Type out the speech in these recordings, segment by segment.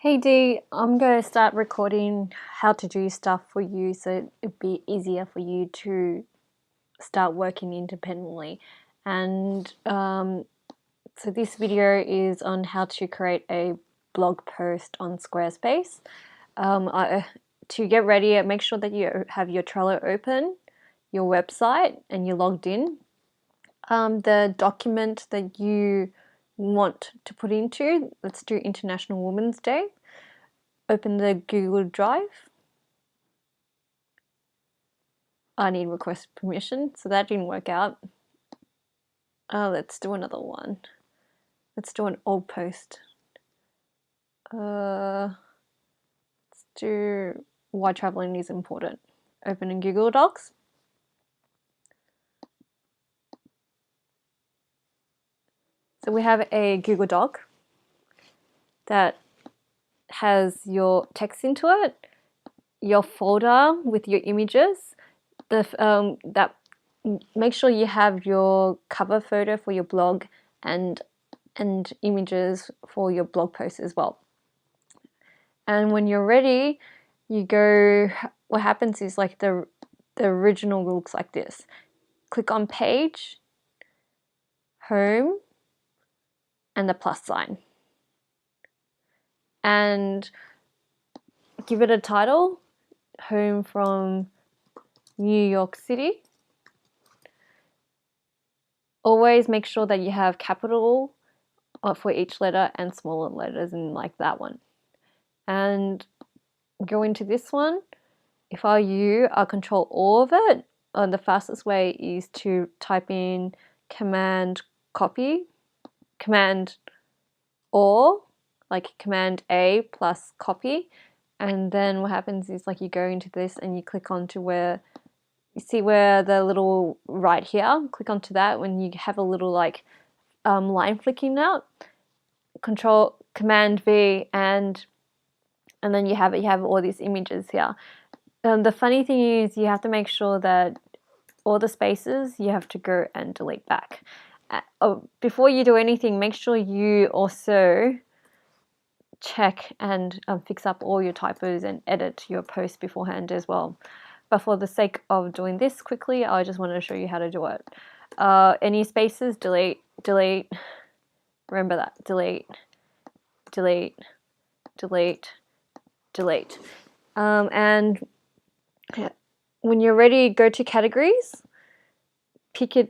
Hey Dee, I'm going to start recording how to do stuff for you so it'd be easier for you to start working independently. And so this video is on how to create a blog post on Squarespace. To get ready, make sure that you have your Trello open, your website, and you're logged in. The document that you want to put into, let's do International Women's Day. Open the Google Drive. I need request permission, so that didn't work out. Let's do another one. Let's do an old post. Let's do why traveling is important. Open in Google Docs. So we have a Google Doc that has your text into it, your folder with your images. That make sure you have your cover photo for your blog and images for your blog post as well. And when you're ready, you go, what happens is like the original looks like this. Click on page, home, and the plus sign. And give it a title, home from New York City. Always make sure that you have capital for each letter and smaller letters in like that one. And go into this one. If I were you, I'll control all of it. The fastest way is to type in command copy, command or, like command A plus copy. And then what happens is like you go into this and you click onto where, you see where the little right here, click onto that when you have a little like line flicking out. Control command V and then you have all these images here. The funny thing is you have to make sure that all the spaces you have to go and delete back. Before you do anything, make sure you also check and fix up all your typos and edit your post beforehand as well. But for the sake of doing this quickly, I just want to show you how to do it. Any spaces, delete. Remember that, delete. And when you're ready, go to categories. Pick a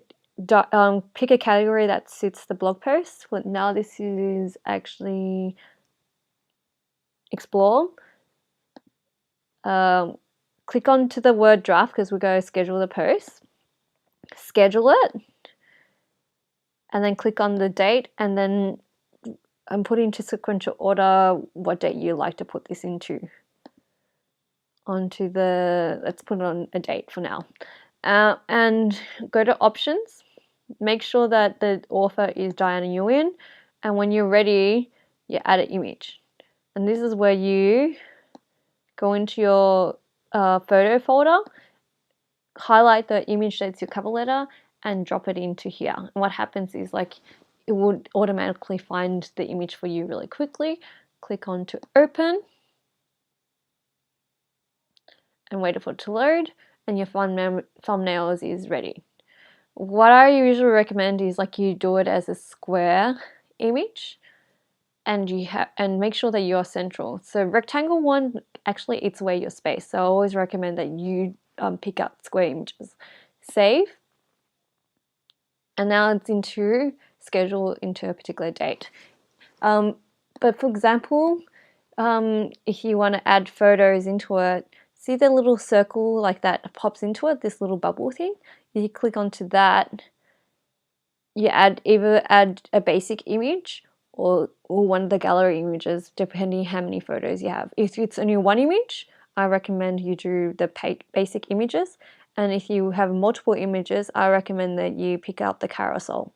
category that suits the blog post. Well, now this is actually explore. Click onto the word draft because we're going to schedule the post. Schedule it. And then click on the date and then put into sequential order what date you like to put this into. Let's put it on a date for now. And go to options. Make sure that the author is Diana Ewan. And when you're ready, you add an image. And this is where you go into your photo folder, highlight the image that's your cover letter, and drop it into here. And what happens is like it would automatically find the image for you really quickly. Click on to open and wait for it to load, and your thumbnails is ready. What I usually recommend is like you do it as a square image and make sure that you're central. So rectangle one actually eats away your space. So I always recommend that you pick up square images. Save. And now it's into schedule into a particular date. But for example, if you want to add photos into it, see the little circle like that pops into it, this little bubble thing? You click onto that, you either add a basic image or one of the gallery images, depending how many photos you have. If it's only one image, I recommend you do the basic images. And if you have multiple images, I recommend that you pick out the carousel.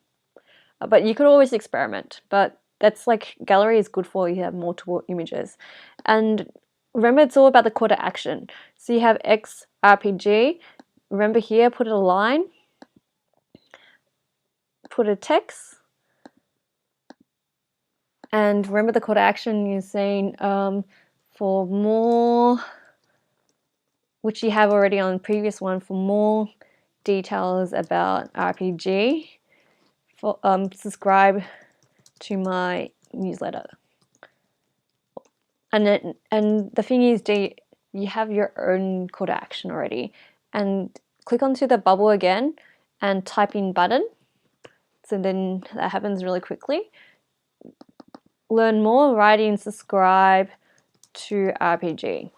But you could always experiment, but that's like gallery is good for you have multiple images. And remember, it's all about the call to action. So you have XRPG. Remember here, put a line, put a text, And remember the call to action is saying for more, which you have already on the previous one, for more details about RPG, for subscribe to my newsletter. And the thing is, you have your own call to action already, and click onto the bubble again and type in button. So then that happens really quickly. Learn more, write in subscribe to RPG,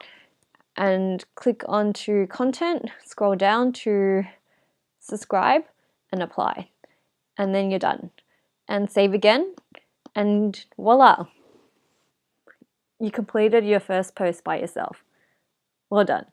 and click onto content, scroll down to subscribe and apply, and then you're done. And save again, and voila, you completed your first post by yourself. Well done.